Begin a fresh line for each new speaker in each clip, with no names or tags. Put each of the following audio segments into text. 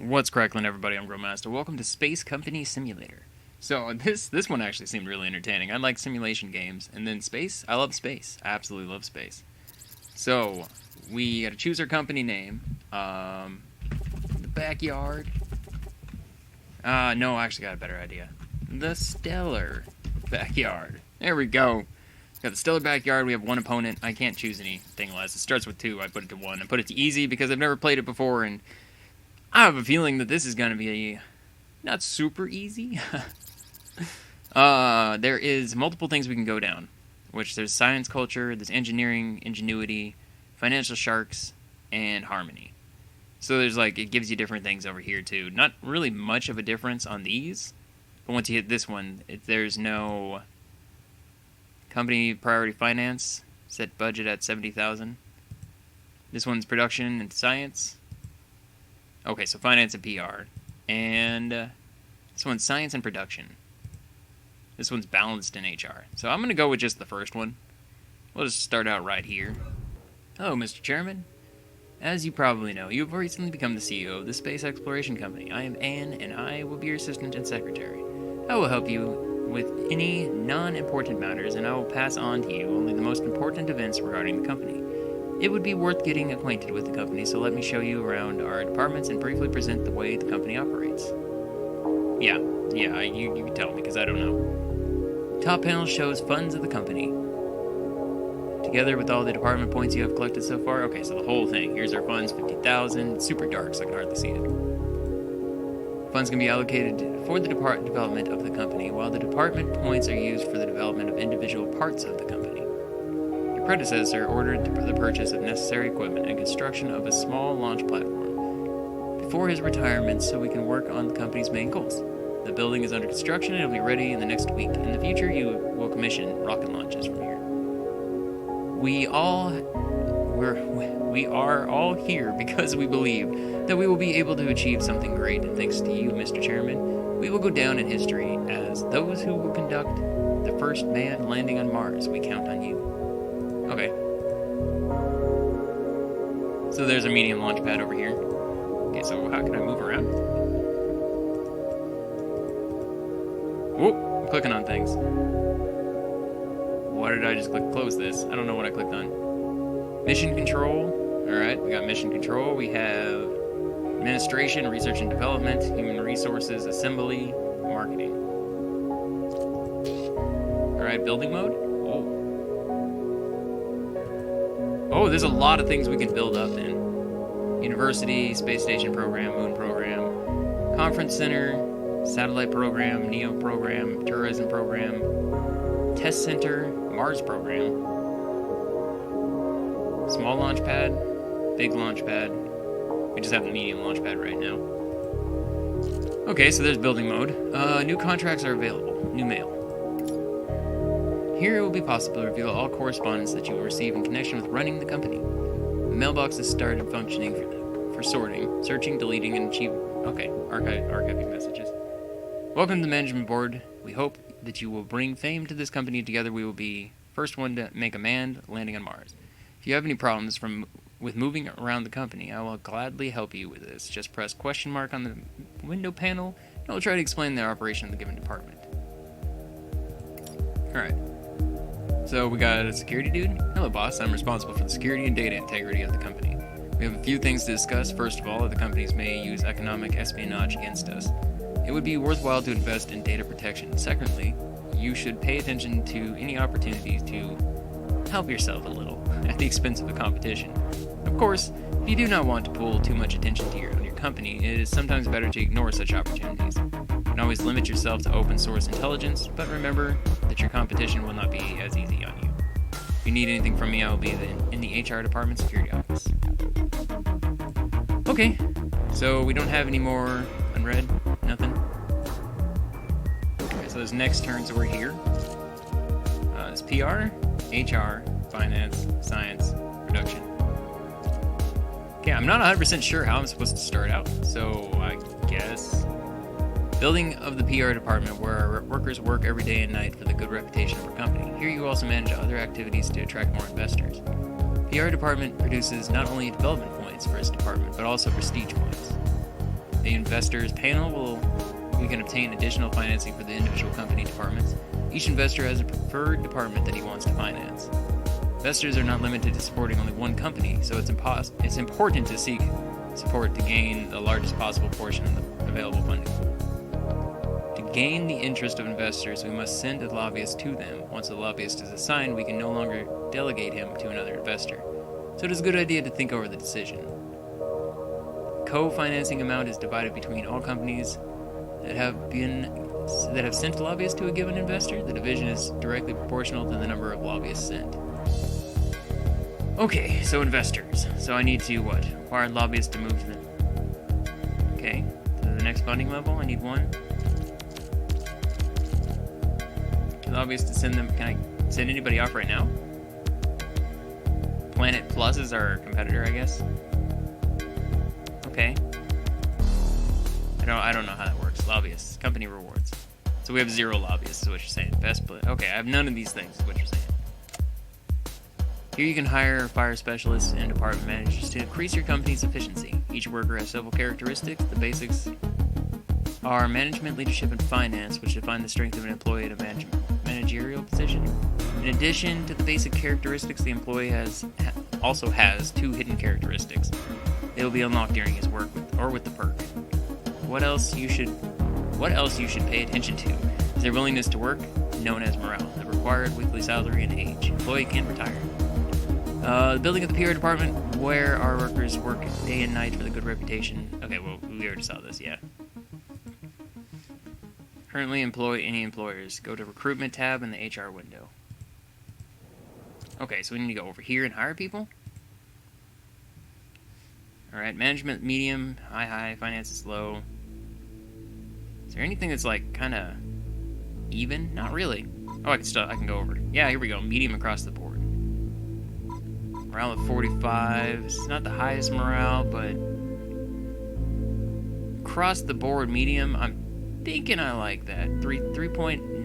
What's crackling, everybody? I'm Growmaster. Welcome to Space Company Simulator. So this one actually seemed really entertaining. I like simulation games, and then space. I love space. I absolutely love space. So we got to choose our company name. The backyard. No, I actually got a better idea. The stellar backyard. There we go. Got the stellar backyard. We have one opponent. I can't choose anything less. It starts with 2. I put it to 1. I put it to easy because I've never played it before, and I have a feeling that this is going to be not super easy. There is multiple things we can go down, which there's science culture, there's engineering, ingenuity, financial sharks, and harmony. So there's it gives you different things over here too. Not really much of a difference on these, but once you hit this one, there's no company priority finance, set budget at 70,000. This one's production and science. Okay, so finance and PR. And this one's science and production. This one's balanced in HR. So I'm going to go with just the first one. We'll just start out right here. Hello, Mr. Chairman. As you probably know, you have recently become the CEO of the Space Exploration Company. I am Anne, and I will be your assistant and secretary. I will help you with any non-important matters, and I will pass on to you only the most important events regarding the company. It would be worth getting acquainted with the company, so let me show you around our departments and briefly present the way the company operates. Yeah, you can tell me, because I don't know. Top panel shows funds of the company, together with all the department points you have collected so far. Okay, so the whole thing. Here's our funds, 50,000. It's super dark, so I can hardly see it. Funds can be allocated for the development of the company, while the department points are used for the development of individual parts of the company. Predecessor ordered the purchase of necessary equipment and construction of a small launch platform before his retirement so we can work on the company's main goals. The building is under construction and it'll be ready in the next week. In the future, you will commission rocket launches from here. We are all here because we believe that we will be able to achieve something great, and thanks to you, Mr. Chairman, we will go down in history as those who will conduct the first manned landing on Mars. We count on you. Okay. So there's a medium launch pad over here. Okay, so how can I move around? Whoop! I'm clicking on things. Why did I just click close this? I don't know what I clicked on. Mission control. Alright, we got mission control. We have administration, research and development, human resources, assembly, marketing. Alright, building mode. Oh, there's a lot of things we can build up in. University, space station program, moon program, conference center, satellite program, NEO program, tourism program, test center, Mars program, small launch pad, big launch pad. We just have the medium launch pad right now. Okay, so there's building mode. New contracts are available. New mail. Here it will be possible to reveal all correspondence that you will receive in connection with running the company. The mailbox has started functioning for sorting, searching, deleting, and archiving messages. Welcome to the management board. We hope that you will bring fame to this company. Together we will be first one to make a manned landing on Mars. If you have any problems with moving around the company, I will gladly help you with this. Just press question mark on the window panel, and I will try to explain the operation of the given department. Alright. So we got a security dude. Hello, boss. I'm responsible for the security and data integrity of the company. We have a few things to discuss. First of all, the companies may use economic espionage against us. It would be worthwhile to invest in data protection. Secondly, you should pay attention to any opportunities to help yourself a little at the expense of the competition. Of course, if you do not want to pull too much attention to your company, it is sometimes better to ignore such opportunities. You can always limit yourself to open source intelligence, but remember that your competition will not be as easy on you. If you need anything from me, I will be in the HR department security office. Okay, so we don't have any more unread, nothing. Okay, so those next turns over here. It's PR, HR, finance, science, production. Okay, I'm not 100% sure how I'm supposed to start out, so I guess building of the PR department, where our workers work every day and night for the good reputation of our company. Here you also manage other activities to attract more investors. PR department produces not only development points for its department, but also prestige points. the investors panel we can obtain additional financing for the individual company departments. Each investor has a preferred department that he wants to finance. Investors are not limited to supporting only one company, so it's important to seek support to gain the largest possible portion of the available funding. To gain the interest of investors, we must send a lobbyist to them. Once the lobbyist is assigned, we can no longer delegate him to another investor. So it is a good idea to think over the decision. Co-financing amount is divided between all companies that have sent lobbyists to a given investor. The division is directly proportional to the number of lobbyists sent. Okay, so investors. So I need to, acquire lobbyists to move them. Okay, to the next funding level, I need one. Lobbyists to send them. Can I send anybody off right now? Planet Plus is our competitor, I guess. Okay. I don't know how that works. Lobbyists, company rewards. So we have 0 lobbyists, is what you're saying. Best split. Okay, I have none of these things, is what you're saying. Here you can hire fire specialists and department managers to increase your company's efficiency. Each worker has several characteristics. The basics are management, leadership, and finance, which define the strength of an employee at a managerial position. In addition to the basic characteristics, the employee also has 2 hidden characteristics. They will be unlocked during his work with the perk. What else you should pay attention to is their willingness to work, known as morale, the required weekly salary, and age. Employee can retire. The building of the PR department, where our workers work day and night for the good reputation. Okay, well, we already saw this, yeah. Currently employ any employers. Go to recruitment tab in the HR window. Okay, so we need to go over here and hire people. Alright, management medium, high, finance is low. Is there anything that's like kinda even? Not really. Oh, I can go over. Yeah, here we go. Medium across the board. Morale of 45. It's not the highest morale, but across the board medium, I'm thinking I like that. 3.9k,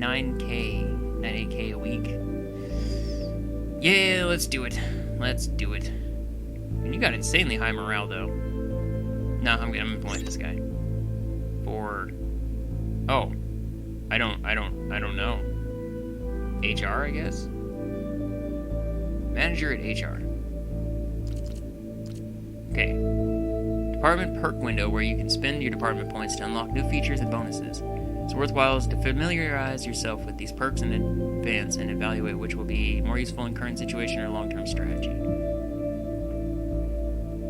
98k a week. Yeah, let's do it. Let's do it. And you got insanely high morale though. No, I'm employing this guy. I don't know. HR, I guess. Manager at HR. Okay. Department perk window where you can spend your department points to unlock new features and bonuses. It's worthwhile to familiarize yourself with these perks in advance and evaluate which will be more useful in current situation or long-term strategy.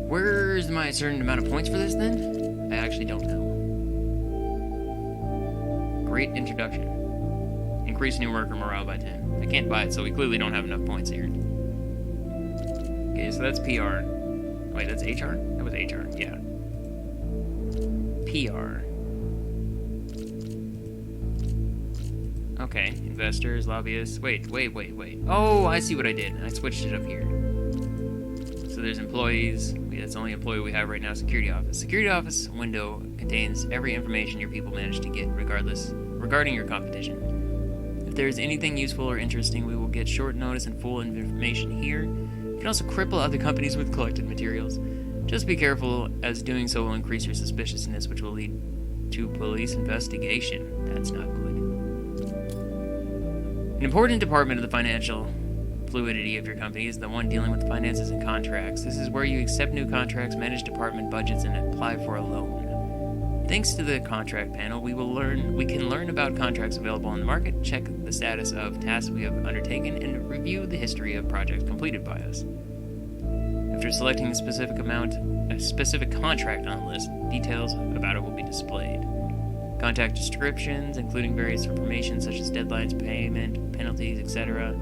Where's my certain amount of points for this then? I actually don't know. Great introduction. Increase new worker morale by 10. I can't buy it, so we clearly don't have enough points here. Okay, so that's PR. Wait, that's HR? That was HR, yeah. PR. Okay, investors, lobbyists. Wait. Oh, I see what I did. I switched it up here. So there's employees. That's the only employee we have right now. Security office. Security office window contains every information your people manage to get, regarding your competition. If there is anything useful or interesting, we will get short notice and full information here. You can also cripple other companies with collected materials. Just be careful, as doing so will increase your suspiciousness, which will lead to police investigation. That's not good. An important department of the financial fluidity of your company is the one dealing with finances and contracts. This is where you accept new contracts, manage department budgets, and apply for a loan. Thanks to the contract panel, we can learn about contracts available on the market, check the status of tasks we have undertaken, and review the history of projects completed by us. After selecting a specific contract on the list, details about it will be displayed. Contact descriptions, including various information such as deadlines, payment, penalties, etc.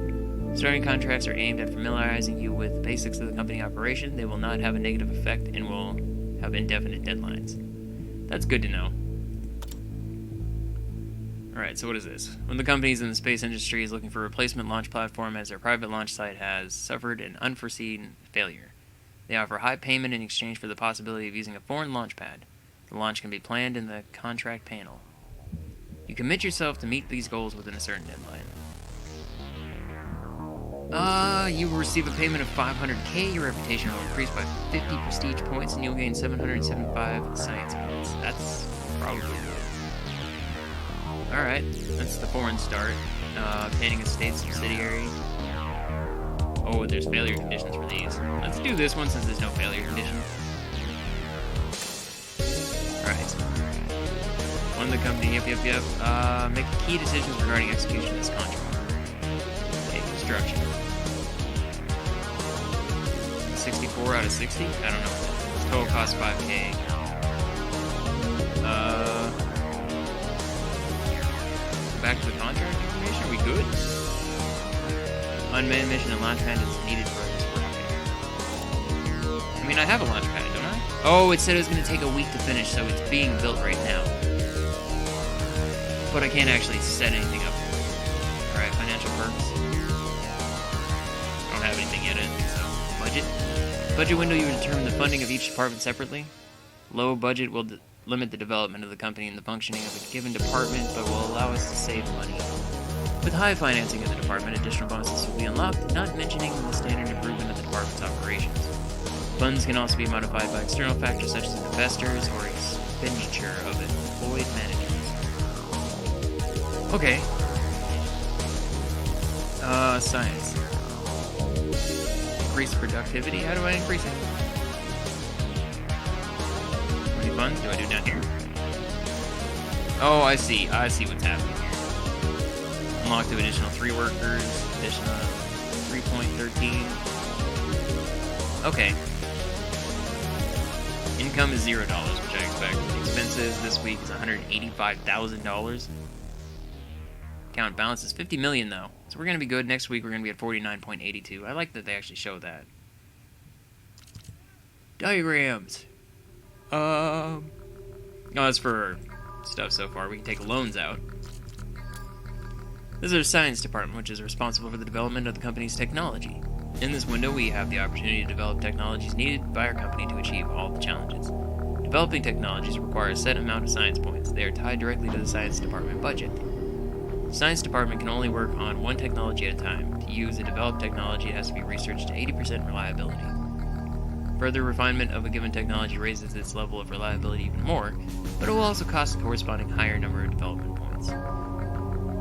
Starting contracts are aimed at familiarizing you with the basics of the company operation. They will not have a negative effect and will have indefinite deadlines. That's good to know. Alright, so what is this? One of the companies in the space industry is looking for a replacement launch platform as their private launch site has suffered an unforeseen failure. They offer high payment in exchange for the possibility of using a foreign launch pad. The launch can be planned in the contract panel. You commit yourself to meet these goals within a certain deadline. You will receive a payment of 500k. Your reputation will increase by 50 prestige points, and you'll gain 775 science points. That's probably good. Alright, that's the foreign start. Obtaining a state subsidiary. Oh, there's failure conditions for these. Let's do this one since there's no failure condition. Alright. One the company, yep. Make key decisions regarding execution of this contract. Okay, construction. 64 out of 60? I don't know. Total cost 5k. Back to the contract information. Are we good? Unmanned mission and launch pad is needed for this rocket. I mean, I have a launch pad, don't I? Oh, it said it was going to take a week to finish, so it's being built right now. But I can't actually set anything up. Alright, financial perks. I don't have anything yet, so budget. Budget window, you will determine the funding of each department separately. Low budget will limit the development of the company and the functioning of a given department, but will allow us to save money. With high financing of the department, additional bonuses will be unlocked, not mentioning the standard improvement of the department's operations. Funds can also be modified by external factors such as investors or expenditure of employed managers. Okay. Science. Increase productivity. How do I increase it? How many funds do I do down here? Oh, I see. I see what's happening here. Unlock to additional 3 workers. Additional 3.13. Okay. Income is $0, which I expect. Expenses this week is $185,000. Account balance is $50 million though, so we're gonna be good. Next week we're gonna be at 49.82. I like that they actually show that. Diagrams. Oh, that's for stuff so far. We can take loans out. This is our science department, which is responsible for the development of the company's technology. In this window, we have the opportunity to develop technologies needed by our company to achieve all the challenges. Developing technologies require a set amount of science points. They are tied directly to the science department budget. The science department can only work on one technology at a time. To use a developed technology, it has to be researched to 80% reliability. Further refinement of a given technology raises its level of reliability even more, but it will also cost a corresponding higher number of development points.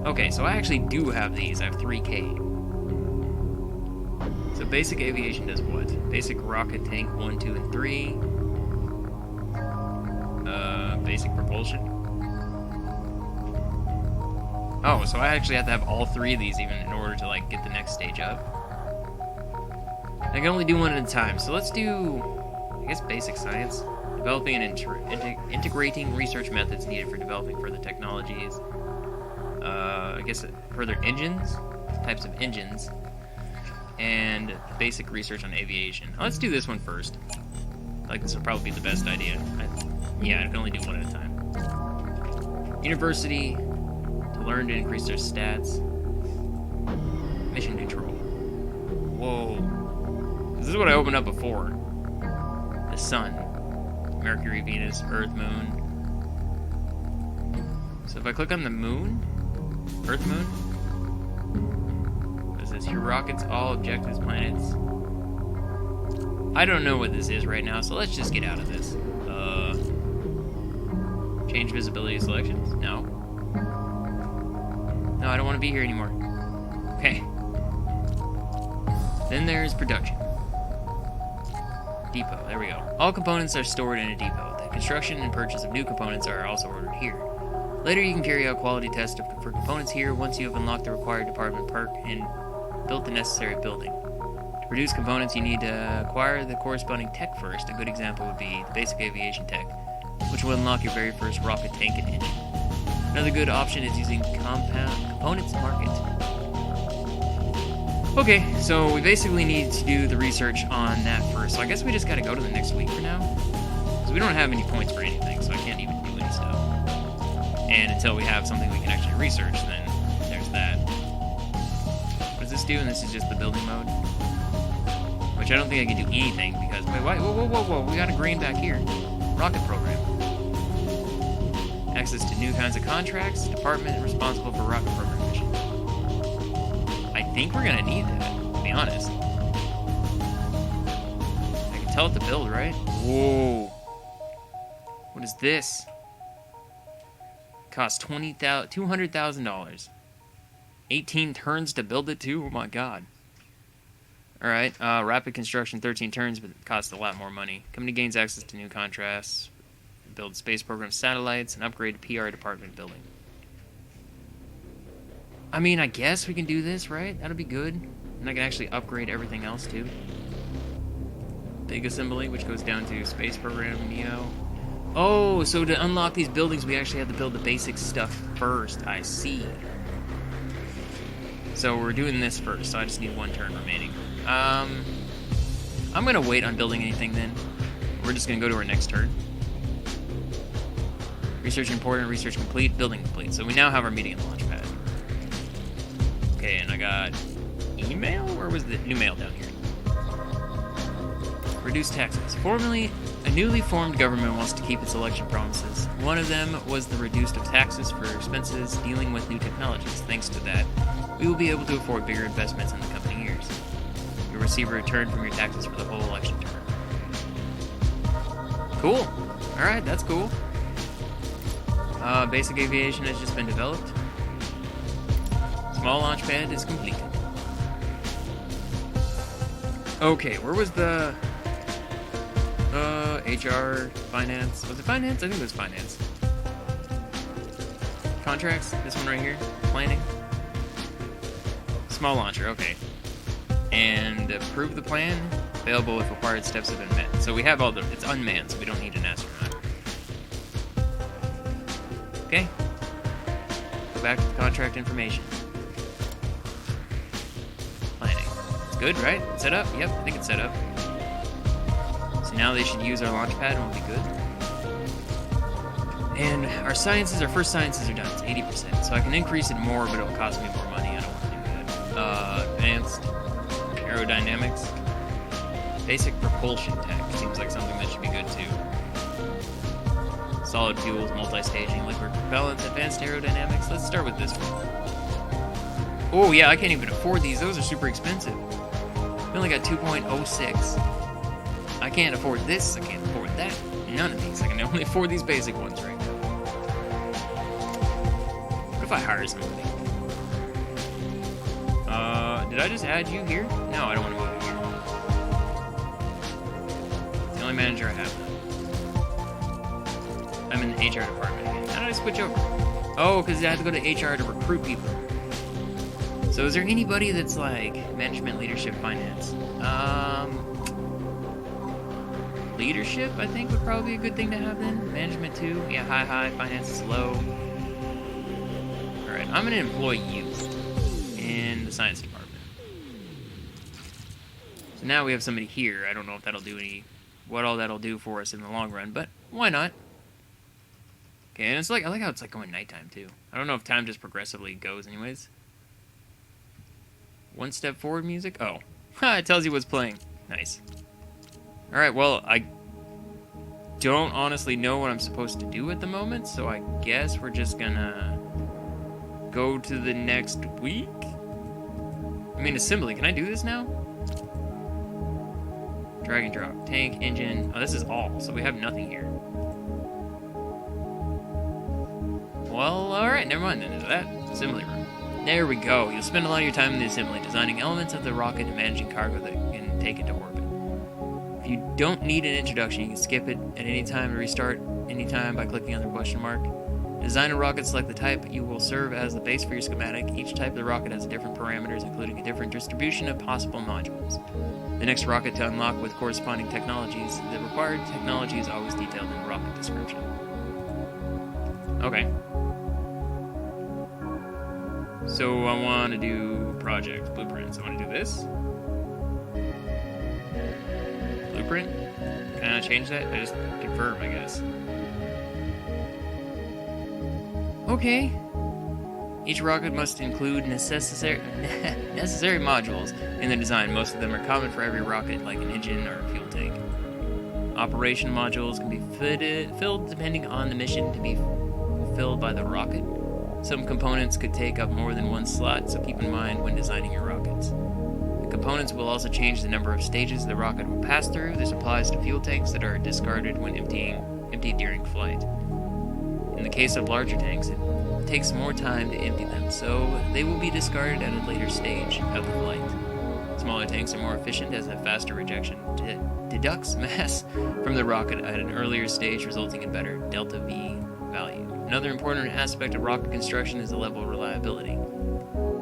Okay, so I actually do have these. I have 3k. So basic aviation does what? Basic rocket tank 1, 2, and 3. Basic propulsion. Oh, so I actually have to have all 3 of these even in order to like get the next stage up. I can only do one at a time, so let's do, I guess, basic science. Developing and integrating research methods needed for developing further technologies. I guess further engines, types of engines, and basic research on aviation. Let's do this one first. Like, this will probably be the best idea. Yeah, I can only do one at a time. University, to learn to increase their stats. Mission control. Whoa. This is what I opened up before. The sun. Mercury, Venus, Earth, Moon. So if I click on the moon, Earth, Moon, it says here rockets, all objectives, planets. I don't know what this is right now, so let's just get out of this. Change visibility selections? No. No, I don't want to be here anymore. Okay. Then there's production. Depot, there we go. All components are stored in a depot. The construction and purchase of new components are also ordered here. Later you can carry out quality tests for components here once you have unlocked the required department perk and built the necessary building. To produce components you need to acquire the corresponding tech first. A good example would be the basic aviation tech, which will unlock your very first rocket tank and engine. Another good option is using components market. Okay, so we basically need to do the research on that first. So I guess we just gotta go to the next week for now. Because we don't have any points for anything, so I can't even do any stuff. And until we have something we can actually research, then there's that. What does this do? And this is just the building mode. Which I don't think I can do anything because... Wait, whoa. We got a green back here. Rocket program. Access to new kinds of contracts. Department responsible for rocket program mission. I think we're gonna need that, to be honest. I can tell it to build, right? Whoa. What is this? Cost $200,000. 18 turns to build it too? Oh my god. Alright, rapid construction, 13 turns, but it costs a lot more money. Company gains access to new contracts, build space program satellites, and upgrade PR department building. I mean, I guess we can do this, right? That'll be good. And I can actually upgrade everything else too. Big assembly, which goes down to space program, Neo. Oh, so to unlock these buildings, we actually have to build the basic stuff first. I see. So we're doing this first, so I just need one turn remaining. I'm gonna wait on building anything then. We're just gonna go to our next turn. Research important, research complete, building complete. So we now have our meeting in the launch pad. Okay, and I got email? Where was the new mail down here? Reduce taxes. Formerly, a newly formed government wants to keep its election promises. One of them was the reduced of taxes for expenses dealing with new technologies. Thanks to that, we will be able to afford bigger investments in the coming years. You'll receive a return from your taxes for the whole election term. Cool. Alright, that's cool. Basic aviation has just been developed. Small launch pad is completed. Okay, where was the... HR, finance. Was it finance? I think it was finance. Contracts? This one right here? Planning? Small launcher, okay. And approve the plan. Available if required steps have been met. So we have all the... It's unmanned, so we don't need an astronaut. Okay. Go back to the contract information. Planning. It's good, right? It's set up? Yep, I think it's set up. So now they should use our launch pad and we'll be good. And our sciences, our first sciences are done. It's 80%. So I can increase it more, but it'll cost me more money. I don't want to do that. Advanced aerodynamics. Basic propulsion tech. Seems like something that should be good too. Solid fuels, multi-staging, liquid propellants, advanced aerodynamics. Let's start with this one. Oh yeah, I can't even afford these. Those are super expensive. We only got 2.06. I can't afford this. I can't afford that. None of these. I can only afford these basic ones right now. What if I hire somebody? Did I just add you here? No, I don't want to move you here. It's the only manager I have now. I'm in the HR department again. How did I switch over? Oh, because I had to go to HR to recruit people. So is there anybody that's like management, leadership, finance? Leadership, I think, would probably be a good thing to have then. Management too. Yeah, high, finance is low. Alright, I'm gonna employ you in the science department. So now we have somebody here. I don't know if that'll do what all that'll do for us in the long run, but why not? Okay, and it's like, I like how it's like going nighttime too. I don't know if time just progressively goes anyways. One step forward music? Oh. Ha, it tells you what's playing. Nice. Alright, well, I don't honestly know what I'm supposed to do at the moment, so I guess we're just gonna go to the next week? I mean, assembly. Can I do this now? Drag and drop. Tank, engine. Oh, this is all, so we have nothing here. Well, alright, never mind then. Is that assembly room? There we go. You'll spend a lot of your time in the assembly, designing elements of the rocket and managing cargo that can take it to orbit. If you don't need an introduction, you can skip it at any time and restart anytime by clicking on the question mark. Design a rocket, select the type. You will serve as the base for your schematic. Each type of the rocket has different parameters, including a different distribution of possible modules. The next rocket to unlock with corresponding technologies. The required technology is always detailed in the rocket description. Okay. So I want to do projects, blueprints. I want to do this. Blueprint? Can I change that? I just confirm, I guess. Okay. Each rocket must include necessary modules in the design. Most of them are common for every rocket, like an engine or a fuel tank. Operation modules can be filled depending on the mission to be fulfilled by the rocket. Some components could take up more than one slot, so keep in mind when designing your rockets. The components will also change the number of stages the rocket will pass through. This applies to fuel tanks that are discarded when emptied during flight. In the case of larger tanks, it takes more time to empty them, so they will be discarded at a later stage of the flight. Smaller tanks are more efficient as a faster rejection deducts mass from the rocket at an earlier stage, resulting in better delta V value. Another important aspect of rocket construction is the level of reliability.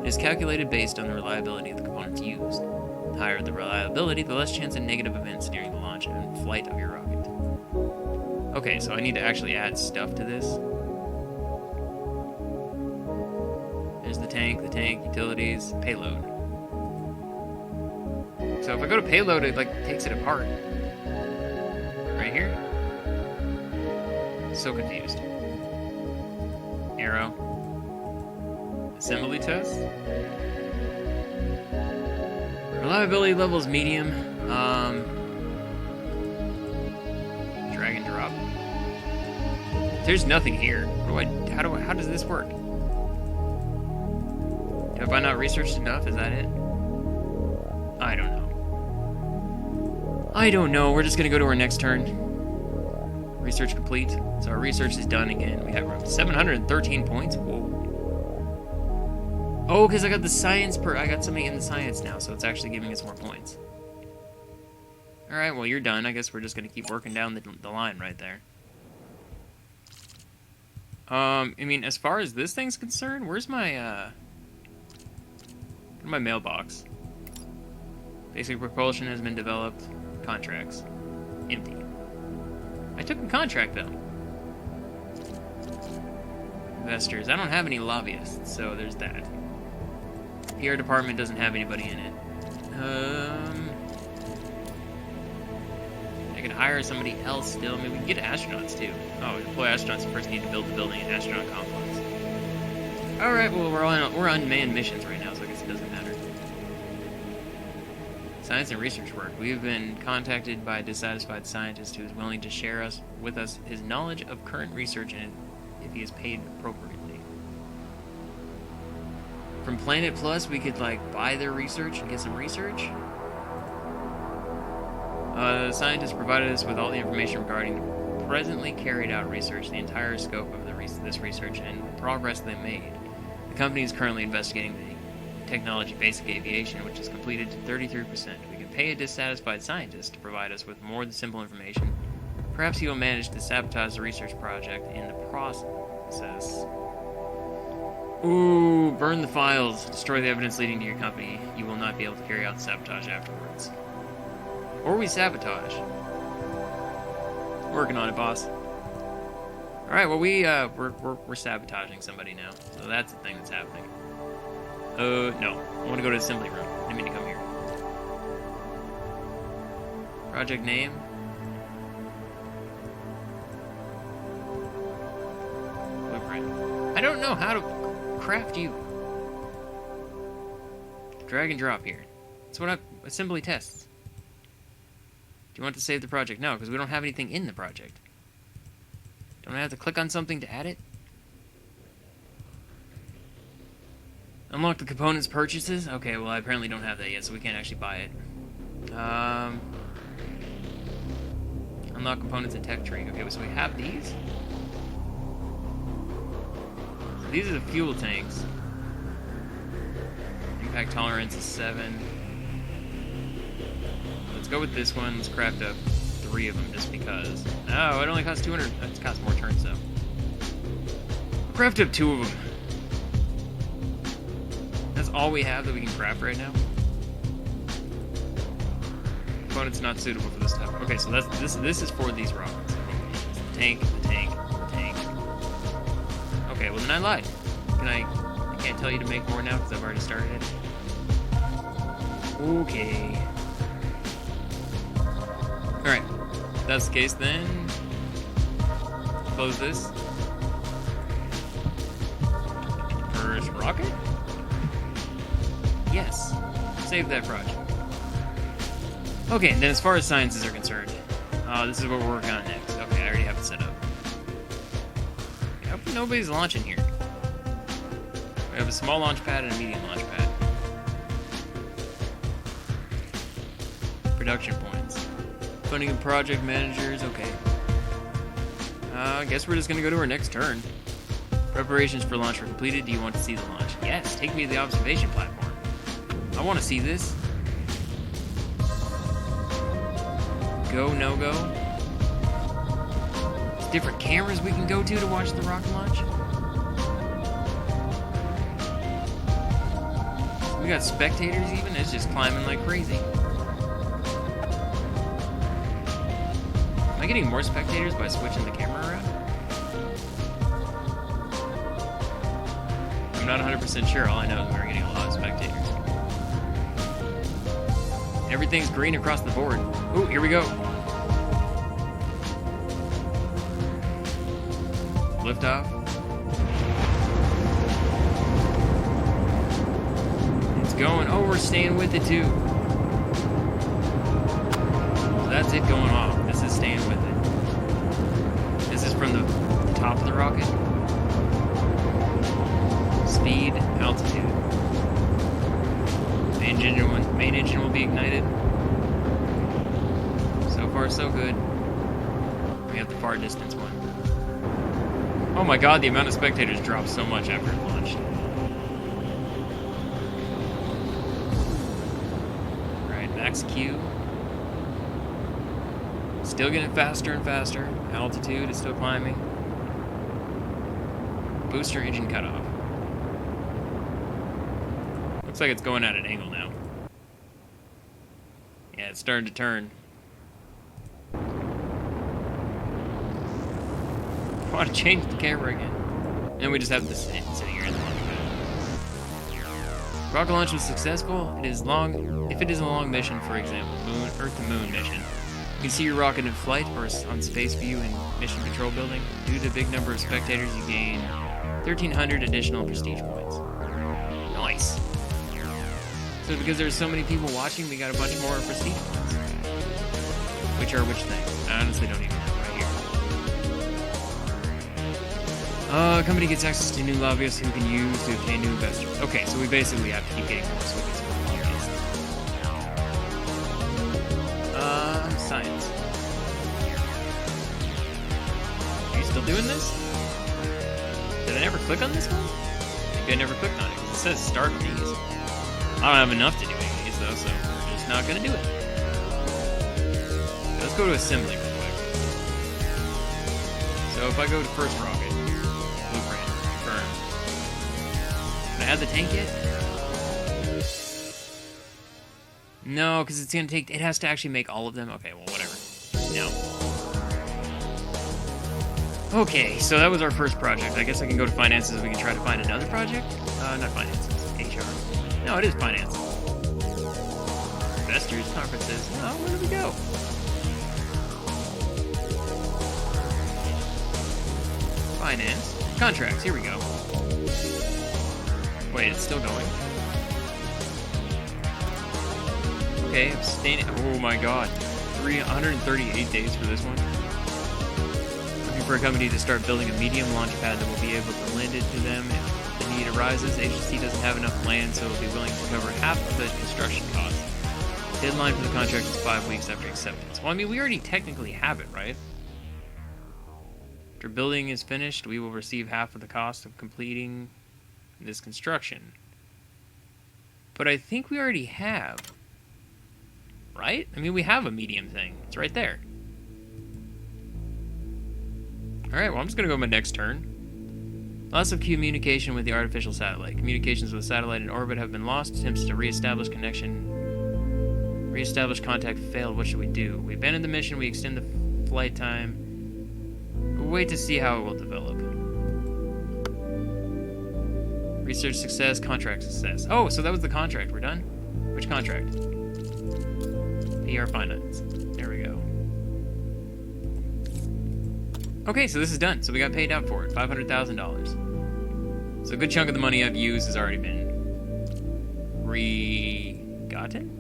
It is calculated based on the reliability of the components used. The higher the reliability, the less chance of negative events during the launch and flight of your rocket. Okay, so I need to actually add stuff to this. There's the tank, utilities, payload. So if I go to payload, it takes it apart. Right here? So confused. Arrow. Assembly test. Reliability level is medium. Drag and drop. There's nothing here. How does this work? Have I not researched enough? Is that it? I don't know. We're just gonna go to our next turn. Research complete. So our research is done again. We have 713 points. Whoa. Oh, because I got the science I got something in the science now, so it's actually giving us more points. Alright, well, you're done. I guess we're just gonna keep working down the line right there. I mean, as far as this thing's concerned, where's my mailbox? Basic propulsion has been developed. Contracts. Empty. I took a contract, though. Investors. I don't have any lobbyists, so there's that. PR department doesn't have anybody in it. I can hire somebody else still. I mean, we can get astronauts, too. Oh, deploy astronauts. First need to build the building and astronaut complex. Alright, well, we're on unmanned missions right now, so I guess it doesn't matter. Science and research work. We have been contacted by a dissatisfied scientist who is willing to share with us his knowledge of current research and if he is paid appropriately. From Planet Plus, we could, buy their research and get some research. The scientist provided us with all the information regarding the presently carried out research, the entire scope of this research, and the progress they made. The company is currently investigating the technology basic aviation, which is completed to 33%. We can pay a dissatisfied scientist to provide us with more than simple information. Perhaps he will manage to sabotage the research project in the process. Ooh, burn the files. Destroy the evidence leading to your company. You will not be able to carry out the sabotage afterwards. Or we sabotage. Working on it, boss. Alright, well, we're sabotaging somebody now. So that's the thing that's happening. No. I want to go to the assembly room. I didn't mean to come here. Project name. Blueprint. I don't know how to craft you. Drag and drop here. That's what assembly tests. Do you want to save the project? No, because we don't have anything in the project. Don't I have to click on something to add it? Unlock the components purchases? Okay, well, I apparently don't have that yet, so we can't actually buy it. Unlock components and tech tree. Okay, so we have these. So these are the fuel tanks. Impact tolerance is 7. Let's go with this one. Let's craft up 3 of them just because. Oh, it only costs 200. It costs more turns, though. Craft up 2 of them. That's all we have that we can craft right now. Component's not suitable for this stuff. Okay, so this is for these rockets. The tank. Okay, well then I lied. I can't tell you to make more now because I've already started it. Okay. Alright. If that's the case, then close this. First rocket? Yes. Save that project. Okay, and then as far as sciences are concerned, this is what we're working on next. Okay, I already have it set up. I hope nobody's launching here. We have a small launch pad and a medium launch pad. Production points. Funding and project managers, okay. I guess we're just gonna go to our next turn. Preparations for launch are completed. Do you want to see the launch? Yes, take me to the observation platform. I want to see this. Go, no go. There's different cameras we can go to watch the rocket launch. We got spectators even. It's just climbing like crazy. Am I getting more spectators by switching the camera around? I'm not 100% sure. All I know is we're getting a lot of spectators. Everything's green across the board. Ooh, here we go. Liftoff. It's going. Oh, we're staying with it too. So that's it going off. This is staying with it. This is from the top of the rocket. Speed, altitude. Main engine will be ignited. So far, so good. We have the far distance one. Oh my god, the amount of spectators dropped so much after it launched. Alright, max Q. Still getting faster and faster. Altitude is still climbing. Booster engine cutoff. Looks like it's going at an angle now. Yeah, it's starting to turn. I want to change the camera again. And we just have this sitting here in the launch pad. Rocket launch was successful. If it is a long mission, for example, Earth to Moon mission, you can see your rocket in flight or on space view in mission control building. Due to the big number of spectators, you gain 1,300 additional prestige points. Nice. So because there's so many people watching, we got a bunch more prestige points. Which are which things? I honestly don't even know right here. Company gets access to new lobbyists who can use to obtain new investors. Okay, so we basically have to keep getting more so we can support lobbyists. Science. Are you still doing this? Did I never click on this one? Maybe I never clicked on it because it says start these. I don't have enough to do any of these though, so we're just not gonna do it. Let's go to assembly real quick. So if I go to first rocket, blueprint, confirm. Can I add the tank yet? No, because it's gonna take. It has to actually make all of them. Okay, well whatever. No. Okay, so that was our first project. I guess I can go to finances. We can try to find another project. Not finances. HR. No, it is finance. Investors, conferences. Oh, where do we go? Finance. Contracts, here we go. Wait, it's still going. Okay, abstaining. Oh my god. 138 days for this one. Looking for a company to start building a medium launch pad that will be able to lend it to them if the need arises. The agency doesn't have enough land, so it will be willing to cover half of the construction cost. Deadline for the contract is 5 weeks after acceptance. Well, I mean, we already technically have it, right? After building is finished, we will receive half of the cost of completing this construction. But I think we already have. Right? I mean, we have a medium thing. It's right there. Alright, well, I'm just going to go my next turn. Loss of communication with the artificial satellite. Communications with the satellite in orbit have been lost. Attempts to reestablish contact failed. What should we do? We abandon the mission. We extend the flight time. We'll wait to see how it will develop. Research success. Contract success. Oh, so that was the contract. We're done? Which contract? PR Finance. There we go. Okay, so this is done. So we got paid out for it. $500,000. So a good chunk of the money I've used has already been re-gotten.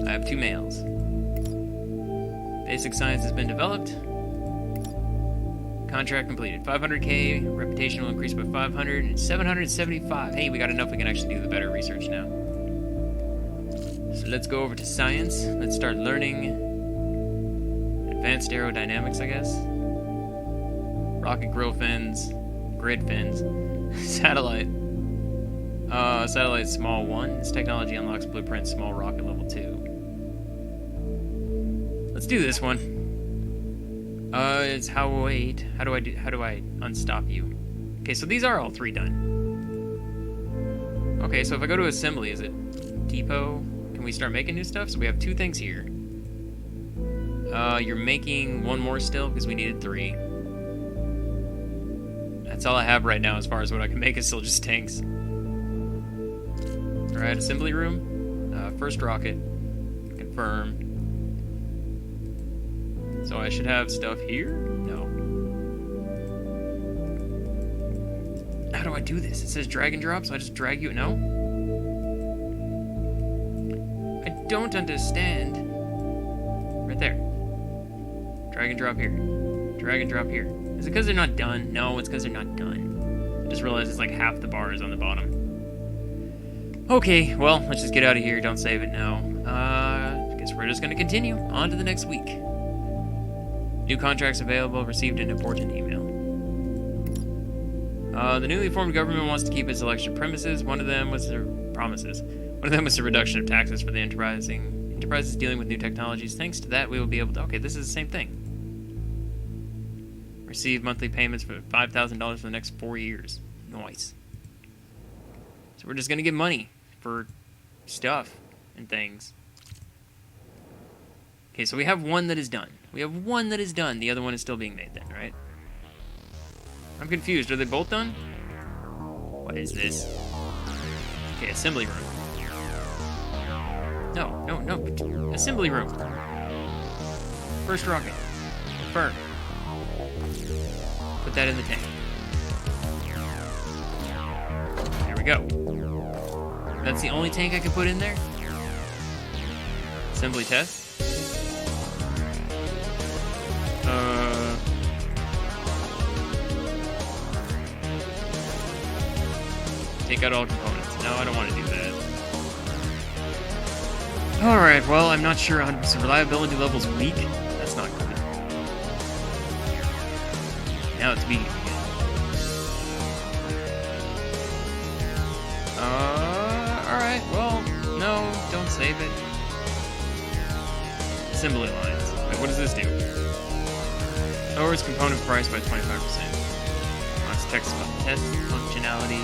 I have 2 males. Basic science has been developed. Contract completed. 500K. Reputation will increase by 500 and 775. Hey, we got enough. We can actually do the better research now. So let's go over to science. Let's start learning advanced aerodynamics, I guess. Rocket grill fins, grid fins, satellite. Satellite small 1. This technology unlocks blueprint small rocket level 2. Let's do this one. It's how do I unstop you? Okay, so these are all 3 done. Okay, so if I go to assembly, is it depot? Can we start making new stuff? So we have 2 things here. You're making 1 more still because we needed 3. That's all I have right now as far as what I can make is still just tanks. Alright, assembly room. First rocket. Confirm. So I should have stuff here? No. How do I do this? It says drag and drop, so I just drag you? No? I don't understand. Right there. Drag and drop here. Drag and drop here. Is it because they're not done? No, it's because they're not done. I just realized it's like half the bar is on the bottom. Okay, well, let's just get out of here. Don't save it now. I guess we're just going to continue. On to the next week. New contracts available. Received an important email. The newly formed government wants to keep its election premises. One of them was the promises. One of them was the reduction of taxes for the enterprises dealing with new technologies. Thanks to that, we will be able to... Okay, this is the same thing. Receive monthly payments for $5,000 for the next 4 years. Nice. So we're just going to get money for stuff and things. Okay, so we have 1 that is done. We have 1 that is done. The other one is still being made then, right? I'm confused. Are they both done? What is this? Okay, assembly room. No. Assembly room. First rocket. Confirm. Put that in the tank. There we go. That's the only tank I can put in there? Assembly test. Take out all components. No, I don't want to do that. Alright, well, I'm not sure 100% reliability level's weak. That's not good. Now it's medium again. Alright, well, no, don't save it. Assembly lines. Wait, what does this do? Lowers component price by 25%. Wants test functionality.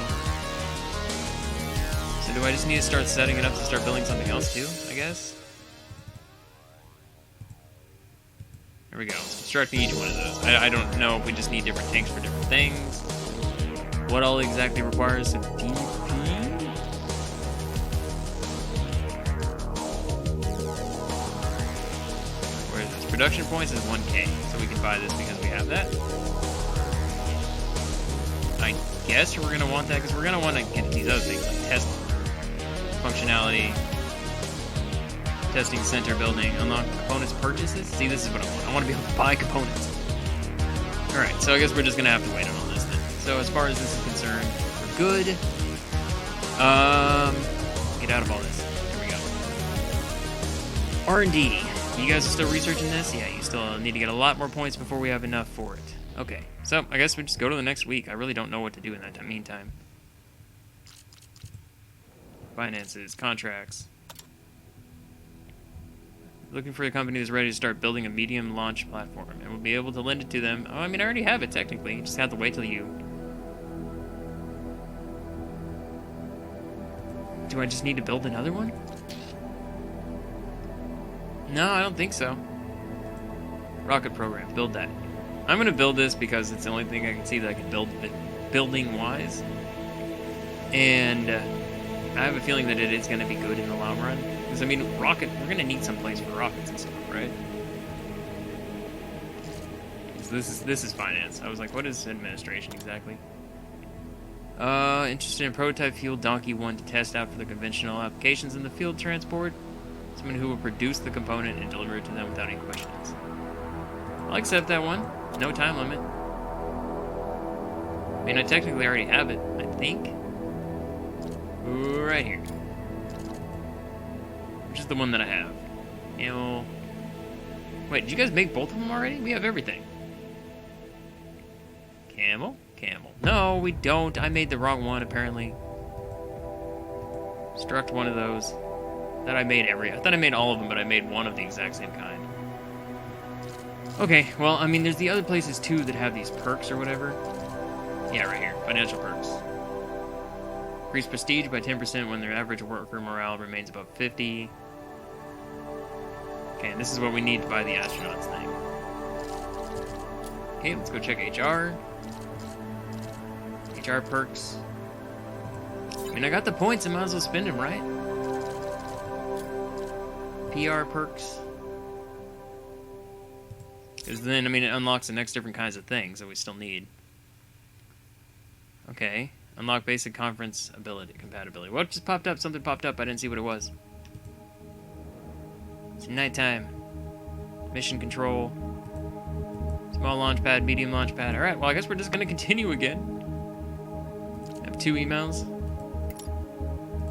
So do I just need to start setting it up to start building something else too, I guess? There we go. Constructing each one of those. I don't know if we just need different tanks for different things. What all exactly requires a DP? Where is this? Production points is 1k, so we can buy this because we have that. I guess we're going to want that because we're going to want to get these other things like test functionality, testing center building, unlock components purchases. See, this is what I want. I want to be able to buy components. Alright, so I guess we're just going to have to wait on all this then. So as far as this is concerned, we're good. Get out of all this. There we go. R&D. You guys are still researching this? Yeah, you still need to get a lot more points before we have enough for it. Okay, so I guess we just go to the next week. I really don't know what to do in that meantime. Finances, contracts. Looking for a company that's ready to start building a medium launch platform, and we'll be able to lend it to them. Oh, I mean, I already have it technically. You just have to wait till you... Do I just need to build another one? No, I don't think so. Rocket program, build that. I'm gonna build this because it's the only thing I can see that I can build it building-wise. And I have a feeling that it is going to be good in the long run. Because, I mean, we're going to need some place for rockets and stuff, right? So this is finance. I was like, what is administration exactly? Interested in prototype fuel Donkey 1 to test out for the conventional applications in the field transport. Someone who will produce the component and deliver it to them without any questions. I'll accept that one. No time limit. I mean, I technically already have it, I think. Right here. which is the one that I have. Camel. Wait, did you guys make both of them already? We have everything. Camel? Camel. No, we don't. I made the wrong one, apparently. Struck one of those. I thought I made all of them, but I made one of the exact same kind. Okay, well, I mean, there's the other places, too, that have these perks or whatever. Yeah, right here. Financial perks. Increase prestige by 10% when their average worker morale remains above 50. Okay, and this is what we need to buy the astronauts thing. Okay, let's go check HR. HR perks. I mean, I got the points, I might as well spend them, right? PR perks. Because then, I mean, it unlocks the next different kinds of things that we still need. Okay. Unlock basic conference ability compatibility. What just popped up? Something popped up. I didn't see what it was. It's nighttime. Mission control. Small launch pad, medium launch pad. Alright, well, I guess we're just going to continue again. I have 2 emails.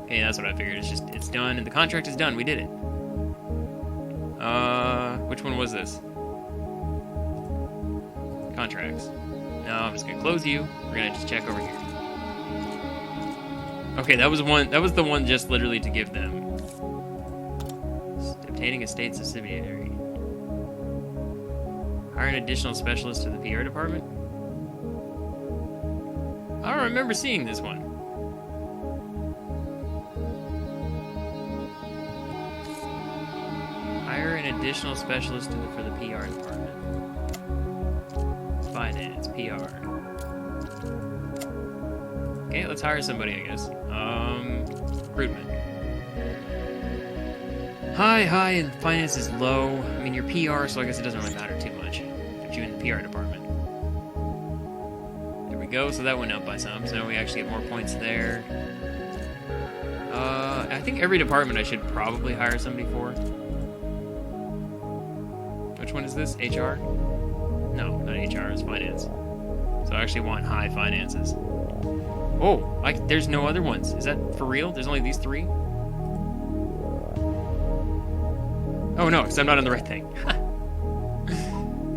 Okay, that's what I figured. It's done, and the contract is done. We did it. Which one was this? Contracts. No, I'm just gonna close you. We're gonna just check over here. Okay, that was the one just literally to give them. Obtaining a state subsidiary. Hire an additional specialist to the PR department. I don't remember seeing this one. Hire an additional specialist for the PR department. Finance, PR. Okay, let's hire somebody, I guess. Recruitment. High, and finance is low. I mean, you're PR, so I guess it doesn't really matter too much. Put you in the PR department. There we go, so that went up by some, so now we actually get more points there. I think every department I should probably hire somebody for. Which one is this? HR? No, not HR, it's finance. So I actually want high finances. Oh, there's no other ones. Is that for real? There's only these 3? Oh no, because I'm not on the right thing.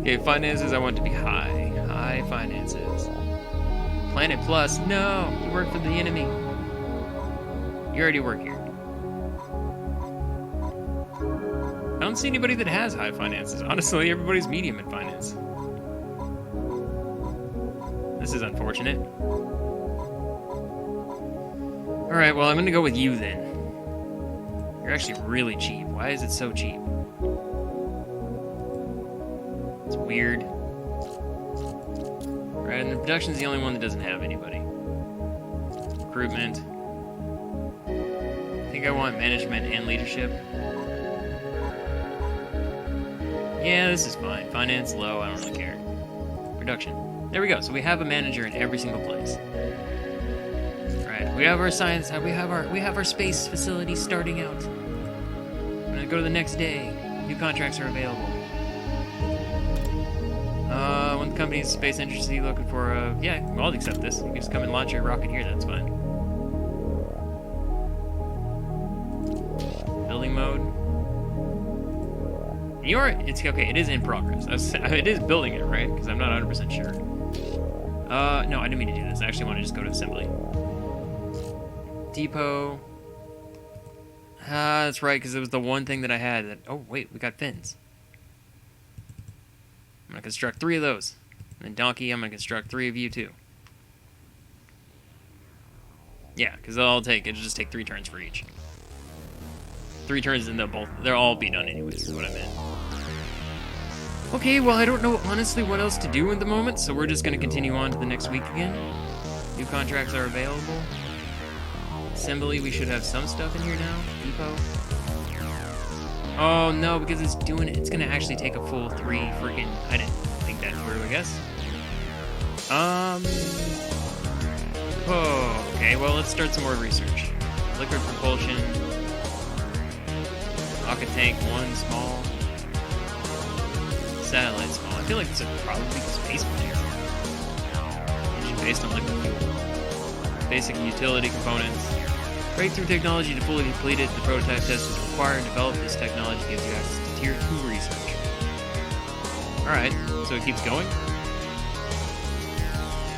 Okay, finances, I want to be high. High finances. Planet Plus, no! You work for the enemy. You already work here. I don't see anybody that has high finances. Honestly, everybody's medium in finance. This is unfortunate. Alright, well, I'm gonna go with you then. You're actually really cheap. Why is it so cheap? It's weird. Alright, and the production's the only one that doesn't have anybody. Recruitment. I think I want management and leadership. Yeah, this is fine. Finance, low, I don't really care. Production. There we go. So we have a manager in every single place. Alright, we have our science, we have our space facility starting out. I'm gonna go to the next day. New contracts are available. When the company's space interested, looking for yeah, well, I'll accept this. You can just come and launch your rocket here, that's fine. Building mode. It's okay, it is in progress. It is building it, right? Because I'm not 100% sure. No, I didn't mean to do this. I actually want to just go to assembly. Depot. That's right, because it was the one thing that I had that... Oh, wait, we got fins. I'm going to construct 3 of those. And then Donkey, I'm going to construct 3 of you, too. Yeah, because it'll just take 3 turns for each. 3 turns and they'll all be done anyways, is what I meant. Okay, well, I don't know, honestly, what else to do at the moment, so we're just going to continue on to the next week again. New contracts are available. Assembly, we should have some stuff in here now. Depot. Oh, no, because it's doing it. It's going to actually take a full 3 freaking... I didn't think that through, I guess. Oh, okay, well, let's start some more research. Liquid propulsion. Rocket tank, 1 small. Satellite small. I feel like this would probably be space material. Engine based on liquid fuel. Basic utility components. Breakthrough technology to fully complete it. The prototype test is required. Develop this technology gives you access to Tier 2 research. Alright, so it keeps going?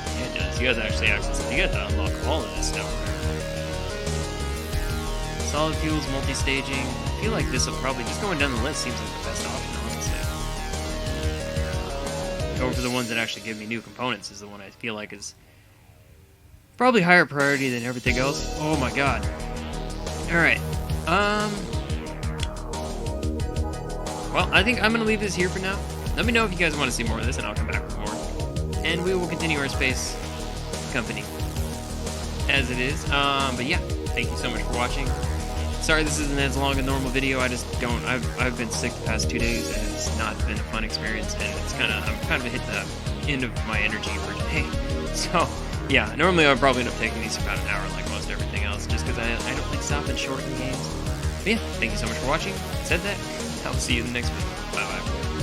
Yeah, it does. You guys actually access it. You guys unlock all of this stuff. Solid fuels, multi-staging. I feel like this will probably, just going down the list seems like the best option, honestly. Going for the ones that actually give me new components is the one I feel like is probably higher priority than everything else. Oh my god. Alright. Well, I think I'm going to leave this here for now. Let me know if you guys want to see more of this, and I'll come back with more. And we will continue our space company as it is. But yeah, thank you so much for watching. Sorry this isn't as long a normal video. I just don't. I've been sick the past 2 days, and it's not been a fun experience. And it's I'm kind of hit the end of my energy for today. So yeah, normally I would probably end up taking these about an hour, like most everything else, just because I don't like stopping short in games. But yeah, thank you so much for watching. Said that. I'll see you in the next video. Bye bye.